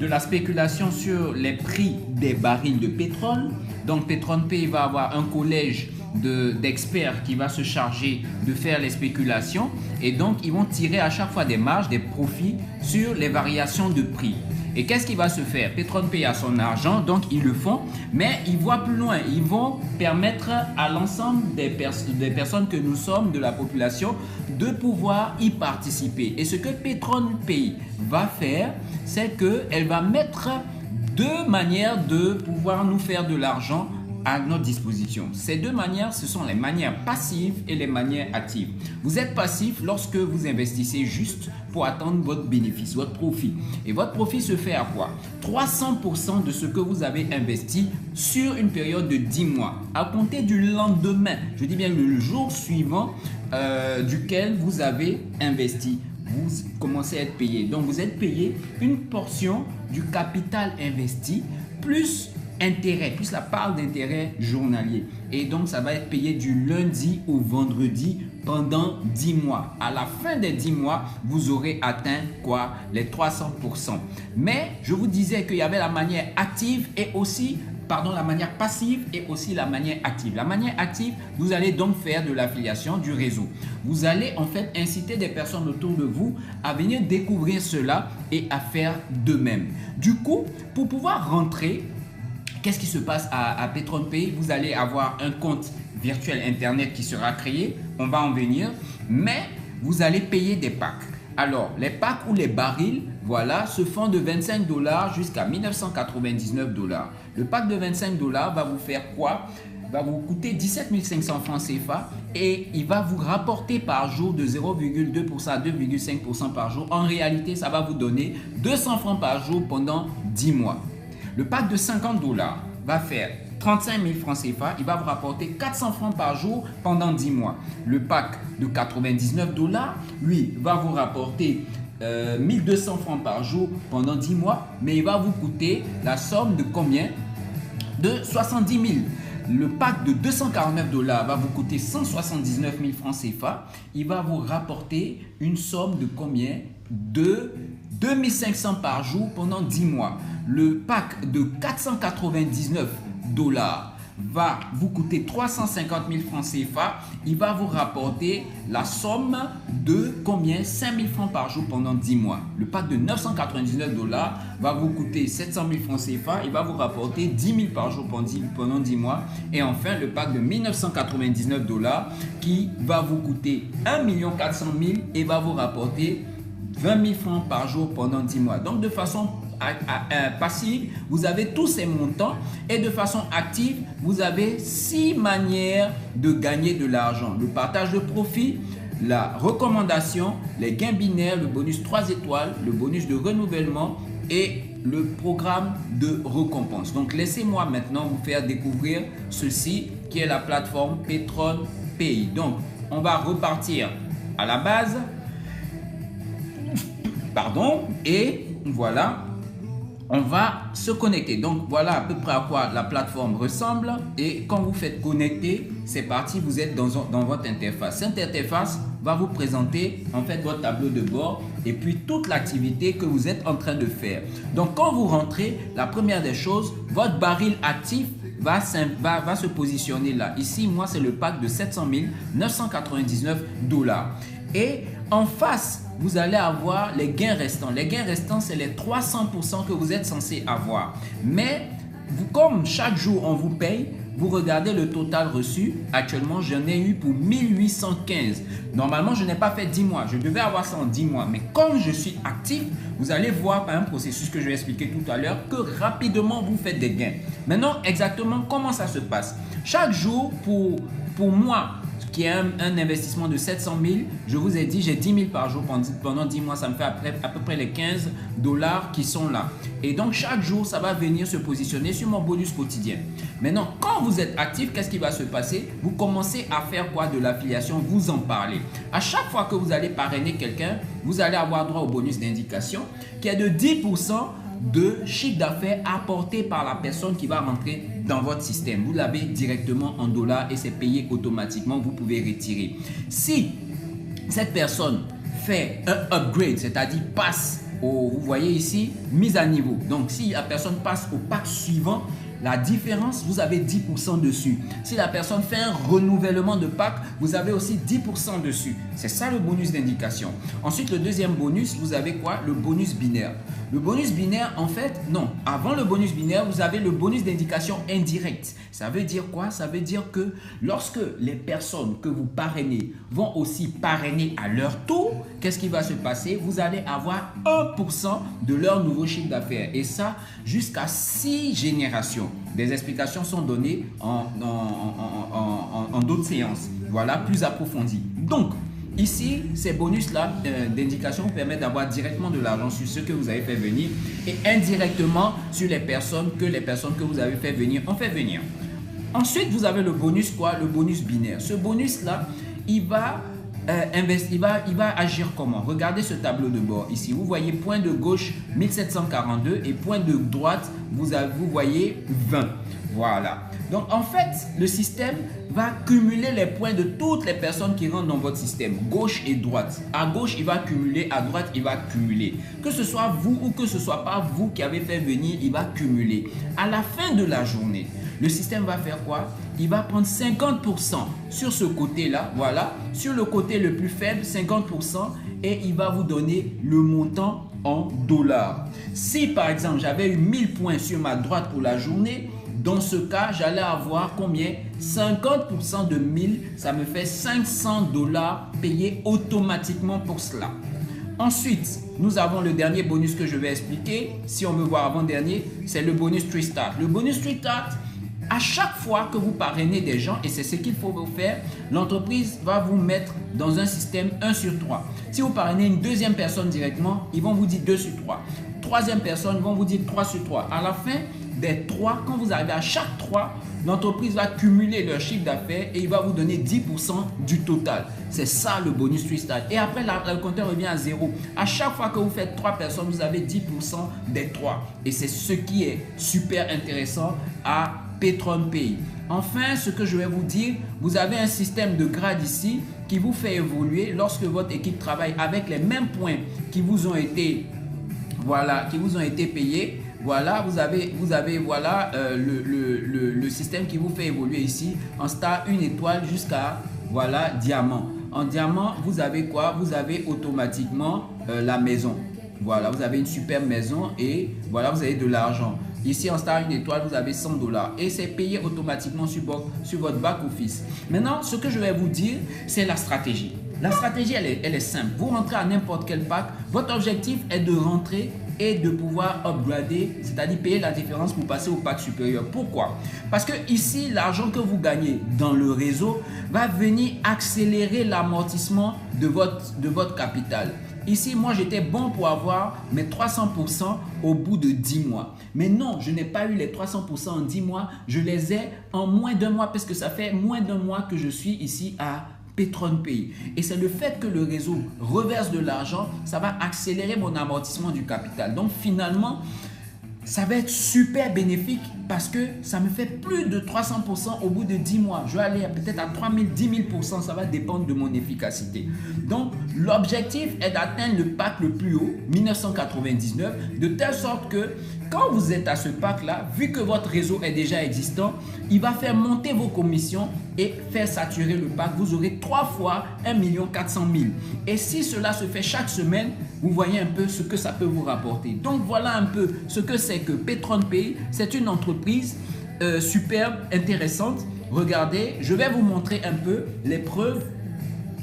de la spéculation sur les prix des barils de pétrole. Donc PetronPay va avoir un collège d'experts qui va se charger de faire les spéculations et donc ils vont tirer à chaque fois des marges, des profits sur les variations de prix. Et qu'est-ce qui va se faire? PetronPay a son argent, donc ils le font, mais ils voient plus loin. Ils vont permettre à l'ensemble des personnes que nous sommes, de la population, de pouvoir y participer. Et ce que PetronPay va faire, c'est qu'elle va mettre deux manières de pouvoir nous faire de l'argent à notre disposition. Ces deux manières, ce sont les manières passives et les manières actives. Vous êtes passif lorsque vous investissez juste pour attendre votre bénéfice, votre profit. Et votre profit se fait à quoi? 300% de ce que vous avez investi sur une période de 10 mois. À compter du lendemain, je dis bien le jour suivant duquel vous avez investi, vous commencez à être payé. Donc vous êtes payé une portion du capital investi plus intérêt, plus la part d'intérêt journalier. Et donc, ça va être payé du lundi au vendredi pendant 10 mois. À la fin des 10 mois, vous aurez atteint quoi? Les 300%. Mais je vous disais qu'il y avait la manière active et aussi, pardon, la manière passive et aussi la manière active. La manière active, vous allez donc faire de l'affiliation du réseau. Vous allez en fait inciter des personnes autour de vous à venir découvrir cela et à faire de même. Du coup, pour pouvoir rentrer, qu'est-ce qui se passe à PetronPay? Vous allez avoir un compte virtuel Internet qui sera créé. On va en venir. Mais vous allez payer des packs. Alors, les packs ou les barils, voilà, se font de 25 $ jusqu'à 1999 $. Le pack de 25 $ va vous faire quoi? Va vous coûter 17 500 francs CFA et il va vous rapporter par jour de 0,2% à 2,5% par jour. En réalité, ça va vous donner 200 francs par jour pendant 10 mois. Le pack de 50 $ va faire 35 000 francs CFA. Il va vous rapporter 400 francs par jour pendant 10 mois. Le pack de 99 $, lui, va vous rapporter 1200 francs par jour pendant 10 mois. Mais il va vous coûter la somme de combien? De 70 000. Le pack de 249 $ va vous coûter 179 000 francs CFA. Il va vous rapporter une somme de combien? De 2500 par jour pendant 10 mois. Le pack de 499 $ va vous coûter 350 000 francs CFA. Il va vous rapporter la somme de combien? 5 000 francs par jour pendant 10 mois. Le pack de 999 $ va vous coûter 700 000 francs CFA. Il va vous rapporter 10 000 par jour pendant 10 mois. Et enfin, le pack de 1999 $ qui va vous coûter 1 400 000 et va vous rapporter 20 000 francs par jour pendant 10 mois. Donc, de façon passive, vous avez tous ces montants et de façon active, vous avez 6 manières de gagner de l'argent. Le partage de profit, la recommandation, les gains binaires, le bonus 3 étoiles, le bonus de renouvellement et le programme de récompense. Donc, laissez-moi maintenant vous faire découvrir ceci qui est la plateforme PetronPay. Donc, on va repartir à la base. Pardon, et voilà, on va se connecter. Donc voilà à peu près à quoi la plateforme ressemble. Et quand vous faites connecter, c'est parti, vous êtes dans votre interface. Cette interface va vous présenter en fait votre tableau de bord et puis toute l'activité que vous êtes en train de faire. Donc quand vous rentrez, la première des choses, votre baril actif va se positionner là. Ici, moi, c'est le pack de 700 999 $. Et en face, vous allez avoir les gains restants. Les gains restants, c'est les 300% que vous êtes censé avoir. Mais vous, comme chaque jour, on vous paye, vous regardez le total reçu. Actuellement, j'en ai eu pour 1815. Normalement, je n'ai pas fait 10 mois. Je devais avoir ça en 10 mois. Mais comme je suis actif, vous allez voir par un processus que je vais expliquer tout à l'heure que rapidement, vous faites des gains. Maintenant, exactement comment ça se passe? Chaque jour, pour moi, qui est un investissement de 700 000, je vous ai dit, j'ai 10 000 par jour pendant 10 mois, ça me fait à peu près les 15 $ qui sont là. Et donc, chaque jour, ça va venir se positionner sur mon bonus quotidien. Maintenant, quand vous êtes actif, qu'est-ce qui va se passer? Vous commencez à faire quoi de l'affiliation? Vous en parlez. À chaque fois que vous allez parrainer quelqu'un, vous allez avoir droit au bonus d'indication qui est de 10% de chiffre d'affaires apporté par la personne qui va rentrer dans votre système. Vous l'avez directement en dollars et c'est payé automatiquement. Vous pouvez retirer. Si cette personne fait un upgrade, c'est-à-dire passe vous voyez ici, mise à niveau. Donc, si la personne passe au pack suivant, la différence, vous avez 10% dessus. Si la personne fait un renouvellement de pack, vous avez aussi 10% dessus. C'est ça le bonus d'indication. Ensuite, le deuxième bonus, vous avez quoi? Le bonus binaire. Le bonus binaire, en fait, non. Avant le bonus binaire, vous avez le bonus d'indication indirecte. Ça veut dire quoi? Ça veut dire que lorsque les personnes que vous parrainez vont aussi parrainer à leur tour, qu'est-ce qui va se passer? Vous allez avoir 1% de leur nouveau chiffre d'affaires. Et ça, jusqu'à 6 générations. Des explications sont données en d'autres séances. Voilà, plus approfondies. Donc, ici, ces bonus-là d'indication vous permettent d'avoir directement de l'argent sur ceux que vous avez fait venir et indirectement sur les personnes que vous avez fait venir ont fait venir. Ensuite, vous avez le bonus quoi? Le bonus binaire. Ce bonus-là, il va agir comment? Regardez ce tableau de bord ici. Vous voyez point de gauche 1742 et point de droite, vous voyez 20. Voilà. Donc en fait, le système va cumuler les points de toutes les personnes qui rentrent dans votre système, gauche et droite. À gauche, il va cumuler, à droite, il va cumuler. Que ce soit vous ou que ce soit pas vous qui avez fait venir, il va cumuler. À la fin de la journée, le système va faire quoi? Il va prendre 50% sur ce côté-là, voilà, sur le côté le plus faible, 50%, et il va vous donner le montant en dollars. Si par exemple, j'avais eu 1000 points sur ma droite pour la journée, dans ce cas, j'allais avoir combien? 50% de 1000, ça me fait 500 dollars payés automatiquement pour cela. Ensuite, nous avons le dernier bonus que je vais expliquer. Si on veut voir avant-dernier, c'est le bonus Tree Start. Le bonus Tree Start, à chaque fois que vous parrainez des gens, et c'est ce qu'il faut vous faire, l'entreprise va vous mettre dans un système 1 sur 3. Si vous parrainez une deuxième personne directement, ils vont vous dire 2 sur 3. Troisième personne, ils vont vous dire 3 sur 3. À la fin des 3, quand vous arrivez à chaque 3, l'entreprise va cumuler leur chiffre d'affaires et il va vous donner 10% du total. C'est ça le bonus Tree Start. Et après, le compteur revient à 0. À chaque fois que vous faites 3 personnes, vous avez 10% des 3. Et c'est ce qui est super intéressant à PatronPay. Enfin, ce que je vais vous dire, vous avez un système de grade ici qui vous fait évoluer lorsque votre équipe travaille avec les mêmes points qui vous ont été, voilà, qui vous ont été payés. Voilà, vous avez voilà, le système qui vous fait évoluer ici en star 1 étoile jusqu'à voilà, diamant. En diamant, vous avez quoi? Vous avez automatiquement la maison. Voilà, vous avez une super maison et voilà, vous avez de l'argent. Ici, en star 1 étoile, vous avez 100 dollars et c'est payé automatiquement sur votre back-office. Maintenant, ce que je vais vous dire, c'est la stratégie. La stratégie, elle est simple. Vous rentrez à n'importe quel pack. Votre objectif est de rentrer et de pouvoir upgrader, c'est-à-dire payer la différence pour passer au pack supérieur. Pourquoi? Parce que ici, l'argent que vous gagnez dans le réseau va venir accélérer l'amortissement de votre capital. Ici, moi, j'étais bon pour avoir mes 300% au bout de 10 mois. Mais non, je n'ai pas eu les 300% en 10 mois. Je les ai en moins d'un mois parce que ça fait moins d'un mois que je suis ici à PatronPay. Et c'est le fait que le réseau reverse de l'argent, ça va accélérer mon amortissement du capital. Donc finalement, ça va être super bénéfique parce que ça me fait plus de 300% au bout de 10 mois. Je vais aller peut-être à 3000, 10 000%, ça va dépendre de mon efficacité. Donc, l'objectif est d'atteindre le pack le plus haut, 1999, de telle sorte que quand vous êtes à ce pack-là, vu que votre réseau est déjà existant, il va faire monter vos commissions et faire saturer le pack. Vous aurez 3 fois 1 400 000. Et si cela se fait chaque semaine, vous voyez un peu ce que ça peut vous rapporter. Donc, voilà un peu ce que c'est que PatronPay. C'est une entreprise superbe, intéressante. Regardez, je vais vous montrer un peu les preuves.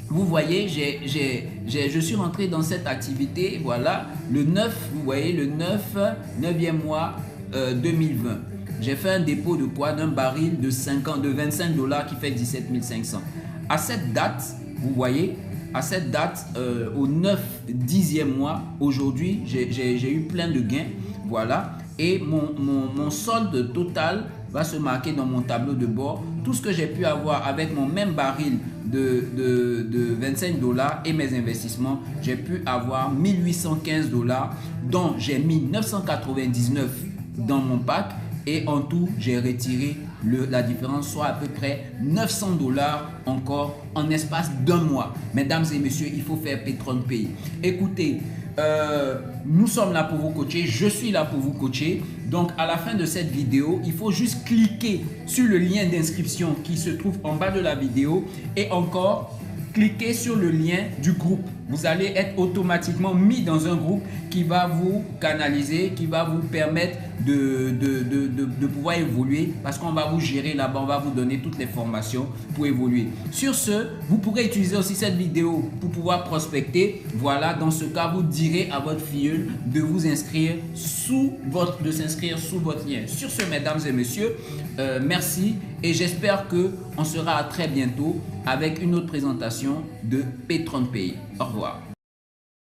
Vous voyez, je suis rentré dans cette activité, voilà, le 9, vous voyez, le 9e mois 2020. J'ai fait un dépôt de quoi? D'un baril de 25 dollars qui fait 17 500. À cette date, vous voyez, à cette date, au 10e mois, aujourd'hui, j'ai eu plein de gains, voilà. Et mon solde total va se marquer dans mon tableau de bord. Tout ce que j'ai pu avoir avec mon même baril de 25 dollars et mes investissements, j'ai pu avoir 1815 dollars dont j'ai mis 999 dans mon pack et en tout, j'ai retiré la différence, soit à peu près 900 dollars encore en espace d'un mois. Mesdames et messieurs, il faut faire PatronPay. Écoutez, nous sommes là pour vous coacher, je suis là pour vous coacher. Donc à la fin de cette vidéo, il faut juste cliquer sur le lien d'inscription qui se trouve en bas de la vidéo et encore cliquez sur le lien du groupe. Vous allez être automatiquement mis dans un groupe qui va vous canaliser, qui va vous permettre de pouvoir évoluer parce qu'on va vous gérer là-bas, on va vous donner toutes les formations pour évoluer. Sur ce, vous pourrez utiliser aussi cette vidéo pour pouvoir prospecter. Voilà, dans ce cas, vous direz à votre filleule de vous inscrire de s'inscrire sous votre lien. Sur ce, mesdames et messieurs, merci et j'espère qu'on sera à très bientôt avec une autre présentation de P30 Pay. Au revoir.